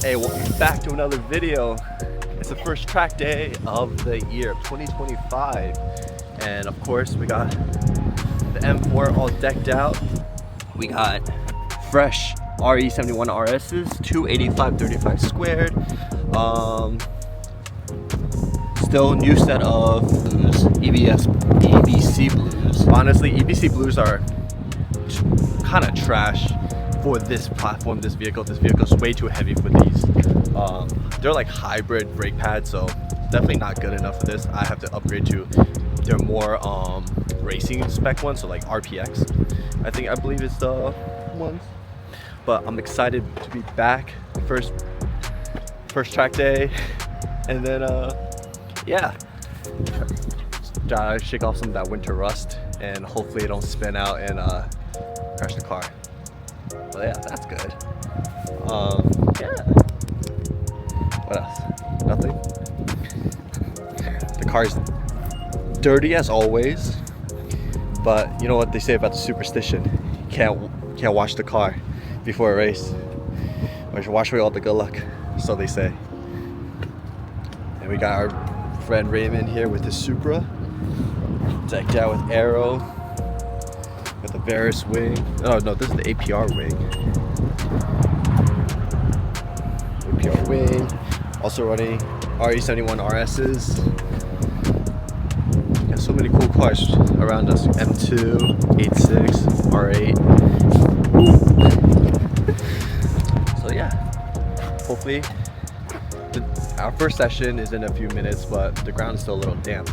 Hey, welcome back to another video. It's the first track day of the year 2025, and of course we got the M4 all decked out. We got fresh RE71 RSs, 285/35 squared. Still new set of blues, EBC blues. Honestly, EBC blues are kind of trash for this platform, this vehicle. This vehicle is way too heavy for these. They're like hybrid brake pads, so definitely not good enough for this. I have to upgrade to their more racing spec ones, so like RPX. I believe it's the ones. But I'm excited to be back. First track day, and then yeah, try to shake off some of that winter rust, and hopefully it don't spin out and crash the car. But yeah, that's good. Yeah. What else? Nothing. The car's dirty as always, but you know what they say about the superstition? You can't wash the car before a race. Or you wash away all the good luck, so they say. And we got our friend Raymond here with his Supra, decked out with aero, with the Veris wing. Oh no, this is the APR wing. APR wing. Also running RE71 RSs. Got so many cool cars around us. M2, 86, R8. So yeah, hopefully our first session is in a few minutes, but the ground is still a little damp.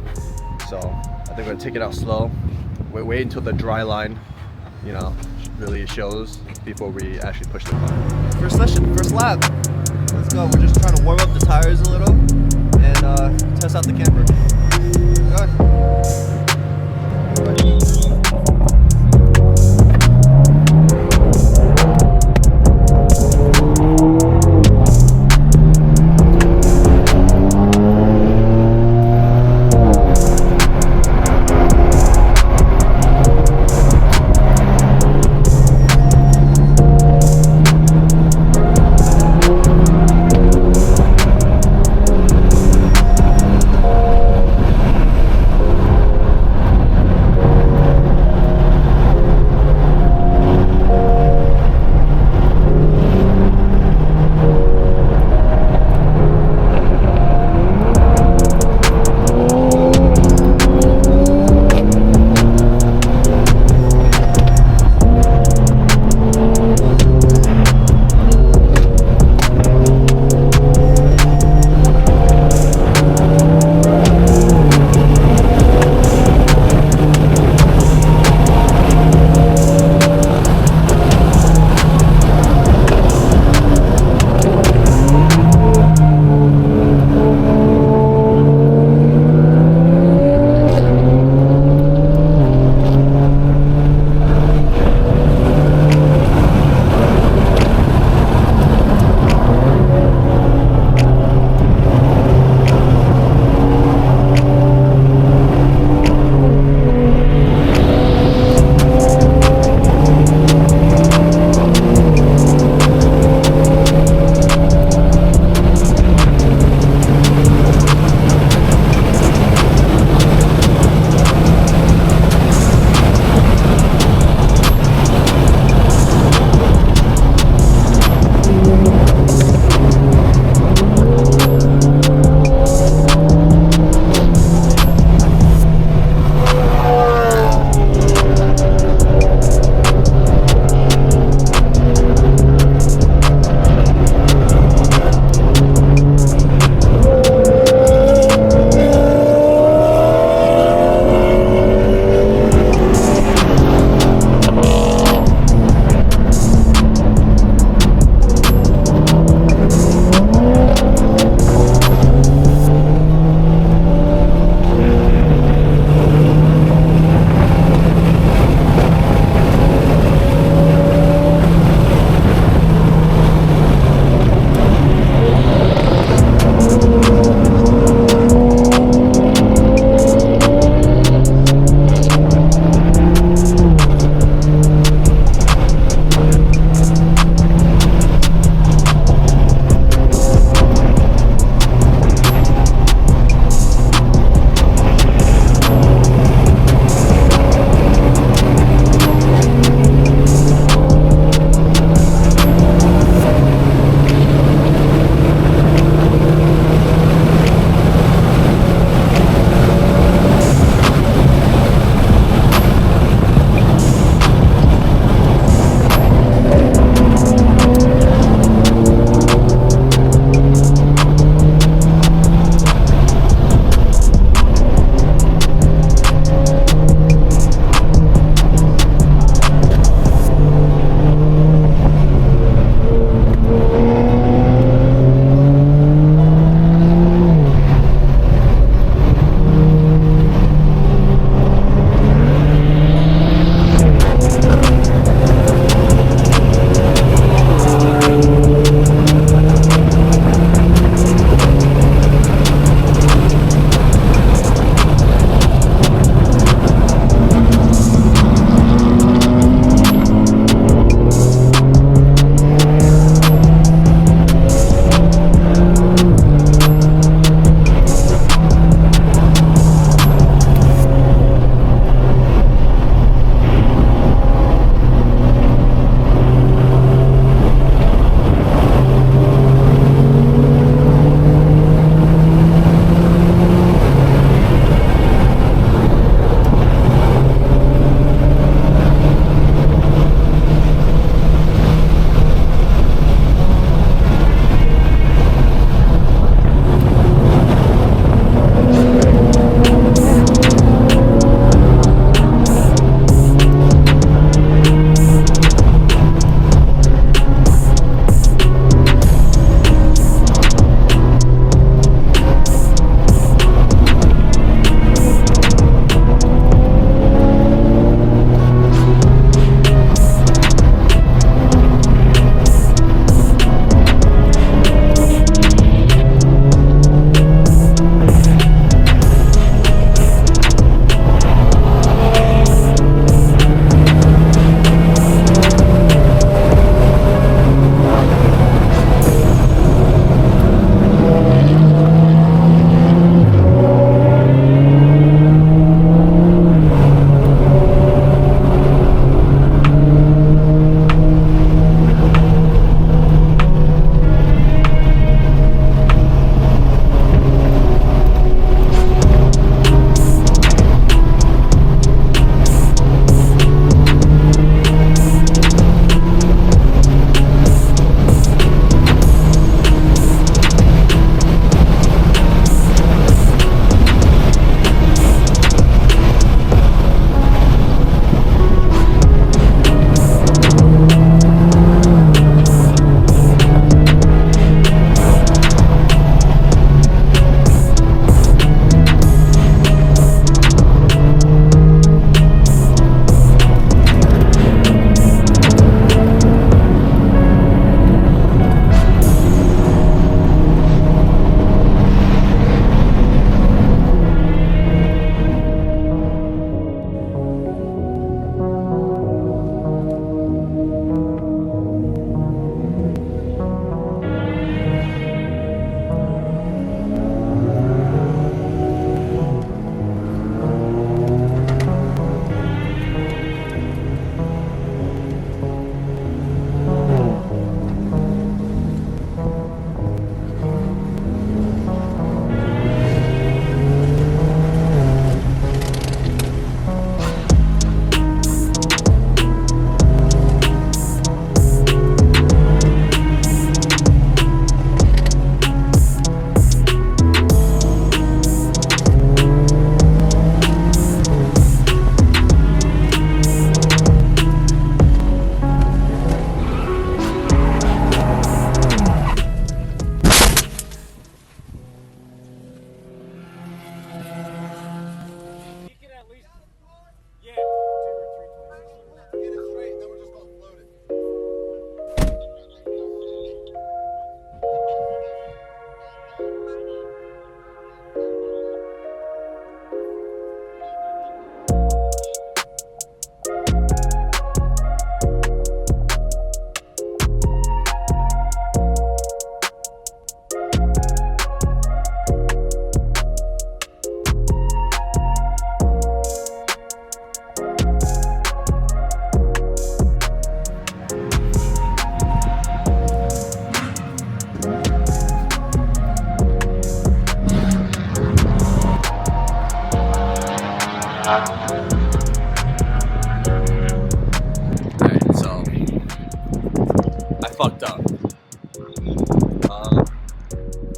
So I think we're gonna take it out slow. Wait until the dry line, really shows before we actually push the car. First session, first lap. Let's go. We're just trying to warm up the tires a little and test out the camber. Go ahead.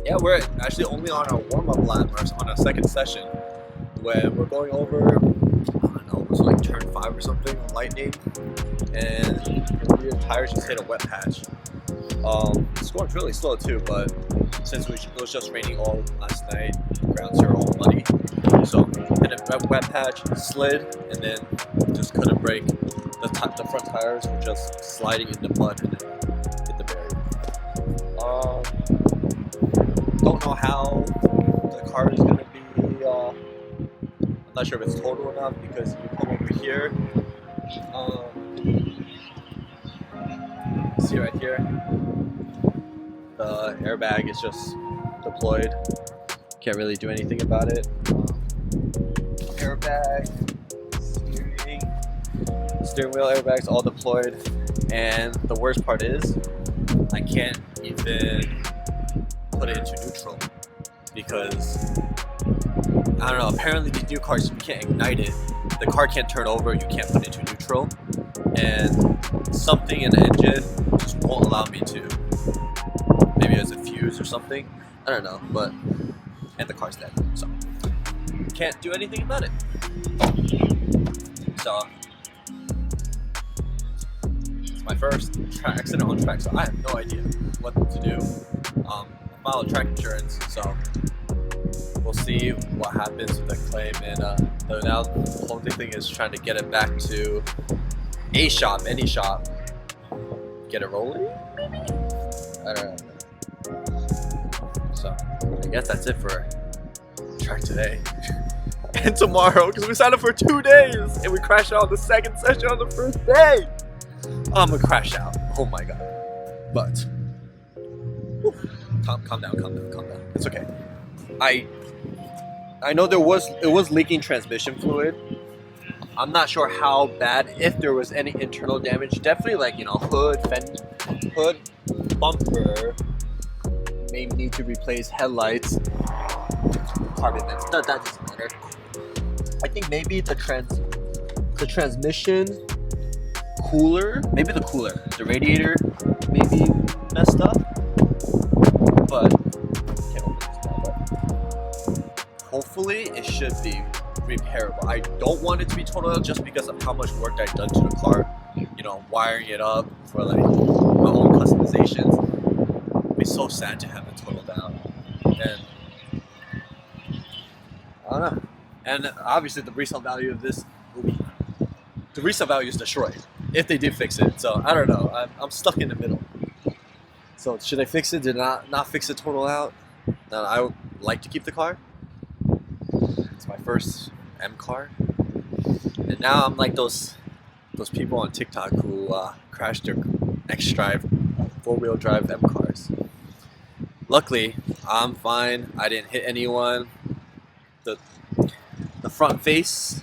Yeah, we're actually only on our warm-up lap, or on our second session, when we're going over, I don't know, it was like turn 5 or something on Lightning, and the rear tires just hit a wet patch. It's going really slow too, but since it was just raining all last night, the grounds are all muddy, so hit a wet patch, slid, and then just couldn't brake. The front tires were just sliding in the mud and hit the barrier. Don't know how the car is going to be, I'm not sure if it's total enough, because if you come over here, see right here, the airbag is just deployed. Can't really do anything about it. Airbag, steering wheel airbags all deployed, and the worst part is I can't even put it into neutral because I don't know, apparently these new cars you can't ignite it, the car can't turn over, you can't put it into neutral, and something in the engine just won't allow me to. Maybe it's a fuse or something, I don't know, but and the car's dead, so can't do anything about it. So it's my first accident on track, so I have no idea what to do. I filed track insurance, so we'll see what happens with the claim. And now the whole thing is trying to get it back to a shop, any shop, get it rolling. Maybe, I don't know. So I guess that's it for track today. And tomorrow, because we signed up for 2 days and we crashed out on the second session on the first day. I'm gonna crash out. Oh my god. But calm down. It's okay. I know it was leaking transmission fluid. I'm not sure how bad, if there was any internal damage. Definitely like, hood, bumper, may need to replace headlights, carbon vents. That doesn't matter. I think maybe the transmission cooler, the radiator maybe messed up, but can't open this now, but hopefully it should be repairable. I don't want it to be totaled out just because of how much work I've done to the car, wiring it up for like my own customizations. It'd be so sad to have it totaled out, and I don't know. And obviously the resale value of this the resale value is destroyed if they did fix it. So I don't know. I'm stuck in the middle. So should I fix it? Did not fix it total out? I would like to keep the car. It's my first M car, and now I'm like those people on TikTok who crashed their X-Drive 4-wheel drive M cars. Luckily, I'm fine. I didn't hit anyone. The front face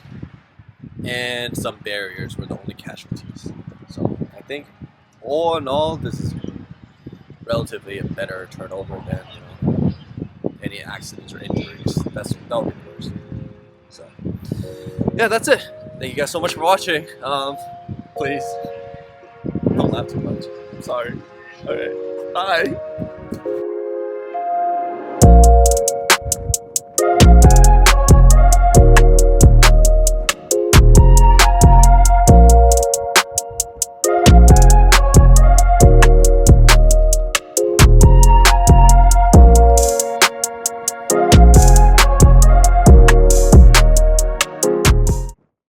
and some barriers were the only casualties. So I think all in all, this is relatively a better turnover than any accidents or injuries. That'll be the worst. So yeah, that's it. Thank you guys so much for watching. Please don't laugh too much. I'm sorry. Okay, bye.